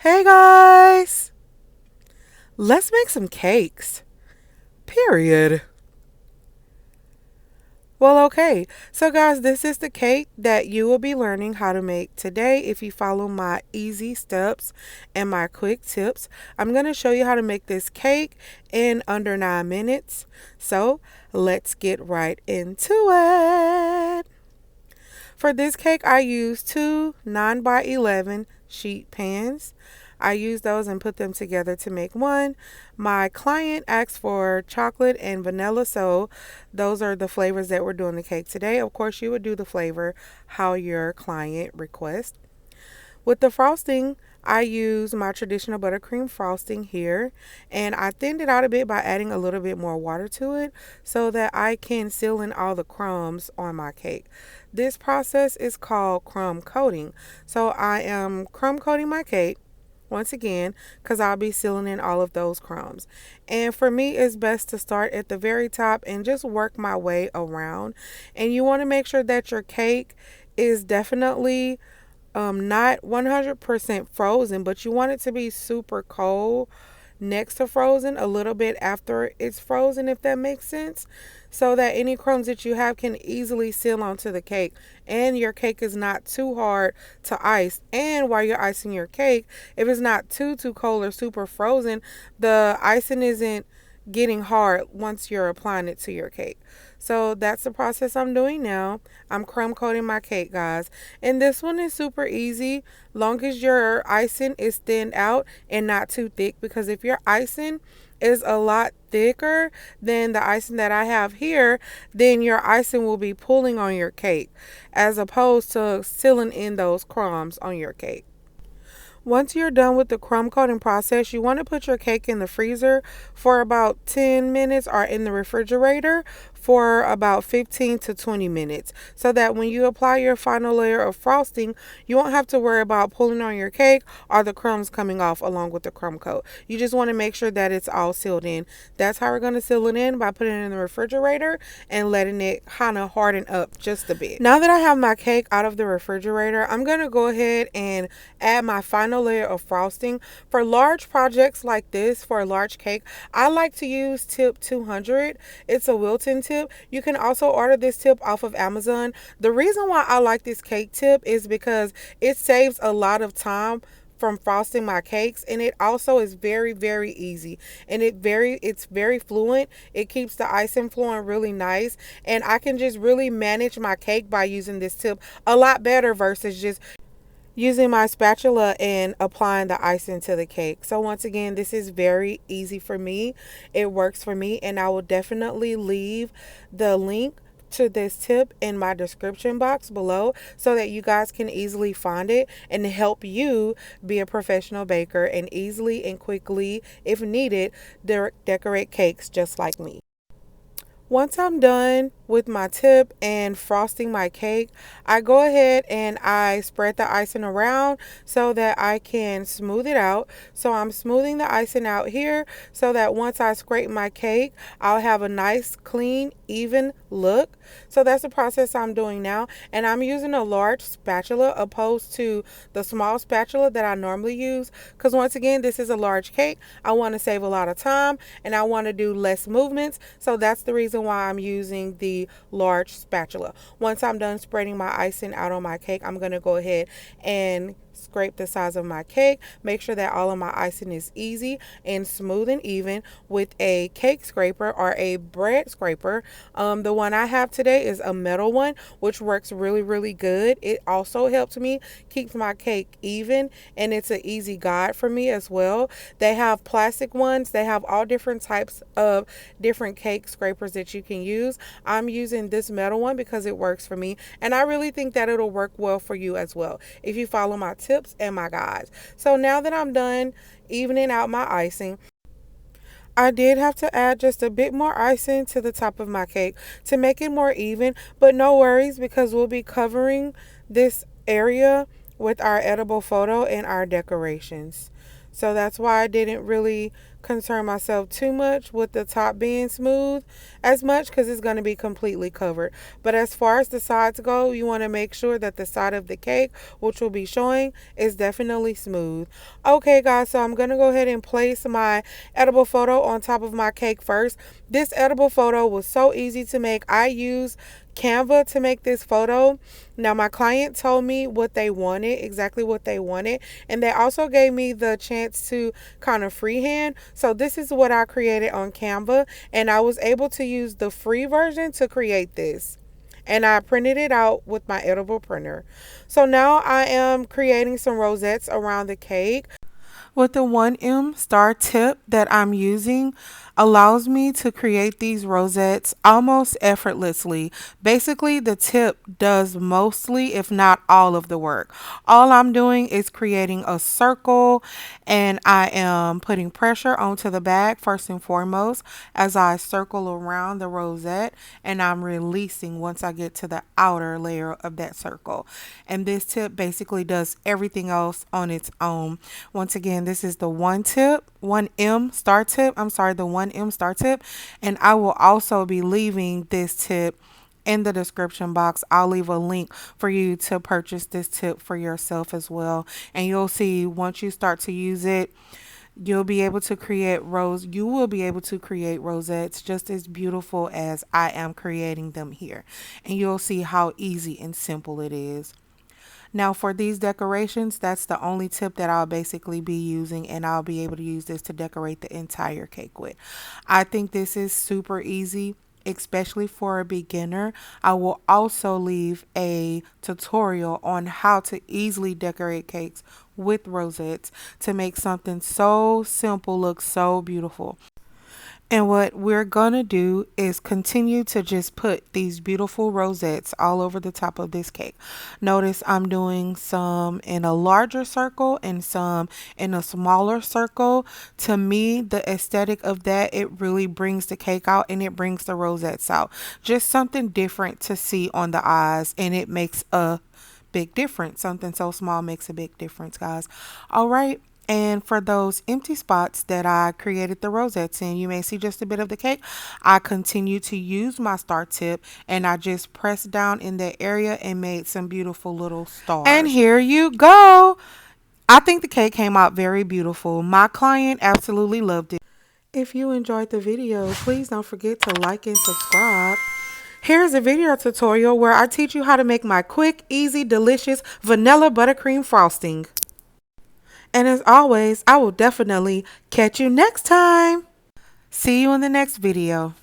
Hey guys, let's make some cakes. Period. Well, okay. So, guys, this is the cake that you will be learning how to make today if you follow my easy steps and my quick tips. I'm going to show you how to make this cake in under 9 minutes. So, let's get right into it. For this cake, I used two 9 by 11 sheet pans. I used those and put them together to make one. My client asked for chocolate and vanilla, so those are the flavors that we're doing the cake today. Of course, you would do the flavor how your client requests. With the frosting, I use my traditional buttercream frosting here, and I thinned it out a bit by adding a little bit more water to it so that I can seal in all the crumbs on my cake. This process is called crumb coating. So I am crumb coating my cake once again because I'll be sealing in all of those crumbs. And for me, it's best to start at the very top and just work my way around. And you want to make sure that your cake is definitely not 100% frozen, but you want it to be super cold next to frozen, a little bit after it's frozen, if that makes sense, so that any crumbs that you have can easily seal onto the cake and your cake is not too hard to ice. And while you're icing your cake, if it's not too cold or super frozen, the icing isn't getting hard once you're applying it to your cake. So that's the process I'm doing now. I'm crumb coating my cake, guys. And this one is super easy, long as your icing is thinned out and not too thick. Because if your icing is a lot thicker than the icing that I have here, then your icing will be pulling on your cake as opposed to sealing in those crumbs on your cake. Once you're done with the crumb coating process, you want to put your cake in the freezer for about 10 minutes or in the refrigerator for about 15 to 20 minutes so that when you apply your final layer of frosting, you won't have to worry about pulling on your cake or the crumbs coming off along with the crumb coat. You just want to make sure that it's all sealed in. That's how we're going to seal it in, by putting it in the refrigerator and letting it kind of harden up just a bit. Now that I have my cake out of the refrigerator, I'm going to go ahead and add my final layer of frosting. For large projects like this, for a large cake, I like to use tip 200. It's a Wilton tip. You can also order this tip off of Amazon. The reason why I like this cake tip is because it saves a lot of time from frosting my cakes, and it also is very easy, and it's very fluent. It keeps the icing flowing really nice, and I can just really manage my cake by using this tip a lot better versus just using my spatula and applying the icing to the cake. So once again, this is very easy for me. It works for me, and I will definitely leave the link to this tip in my description box below so that you guys can easily find it and help you be a professional baker and easily and quickly, if needed, decorate cakes just like me. Once I'm done with my tip and frosting my cake, I go ahead and I spread the icing around so that I can smooth it out. So I'm smoothing the icing out here so that once I scrape my cake, I'll have a nice, clean, even look. So that's the process I'm doing now. And I'm using a large spatula opposed to the small spatula that I normally use. Because once again, this is a large cake. I want to save a lot of time and I want to do less movements. So that's the reason why I'm using the large spatula. Once I'm done spreading my icing out on my cake, I'm going to go ahead and scrape the sides of my cake. Make sure that all of my icing is easy and smooth and even with a cake scraper or a bread scraper. The one I have today is a metal one, which works really good. It also helps me keep my cake even, and it's an easy guide for me as well. They have plastic ones. They have all different types of different cake scrapers that you can use. I'm using this metal one because it works for me, and I really think that it'll work well for you as well if you follow my tips and my guides. So now that I'm done evening out my icing, I did have to add just a bit more icing to the top of my cake to make it more even, but no worries because we'll be covering this area with our edible photo and our decorations. So that's why I didn't really concern myself too much with the top being smooth as much, because it's going to be completely covered. But as far as the sides go, you want to make sure that the side of the cake, which will be showing, is definitely smooth. Okay guys, so I'm going to go ahead and place my edible photo on top of my cake first. This edible photo was so easy to make. I use Canva to make this photo. Now my client told me what they wanted, exactly what they wanted, and they also gave me the chance to kind of freehand. So this is what I created on Canva, and I was able to use the free version to create this. And I printed it out with my edible printer. So now I am creating some rosettes around the cake. With the 1M star tip that I'm using, allows me to create these rosettes almost effortlessly. Basically, the tip does mostly, if not all of the work. All I'm doing is creating a circle, and I am putting pressure onto the bag first and foremost as I circle around the rosette, and I'm releasing once I get to the outer layer of that circle. And this tip basically does everything else on its own. Once again, this is the 1M star tip. I'm sorry, the 1M star tip. And I will also be leaving this tip in the description box. I'll leave a link for you to purchase this tip for yourself as well. And you'll see once you start to use it, you will be able to create rosettes just as beautiful as I am creating them here. And you'll see how easy and simple it is. Now for these decorations, that's the only tip that I'll basically be using, and I'll be able to use this to decorate the entire cake with. I think this is super easy, especially for a beginner. I will also leave a tutorial on how to easily decorate cakes with rosettes to make something so simple look so beautiful. And what we're going to do is continue to just put these beautiful rosettes all over the top of this cake. Notice I'm doing some in a larger circle and some in a smaller circle. To me, the aesthetic of that, it really brings the cake out and it brings the rosettes out. Just something different to see on the eyes, and it makes a big difference. Something so small makes a big difference, guys. All right. And for those empty spots that I created the rosettes in, you may see just a bit of the cake. I continue to use my star tip, and I just pressed down in that area and made some beautiful little stars. And here you go. I think the cake came out very beautiful. My client absolutely loved it. If you enjoyed the video, please don't forget to like and subscribe. Here's a video tutorial where I teach you how to make my quick, easy, delicious vanilla buttercream frosting. And as always, I will definitely catch you next time. See you in the next video.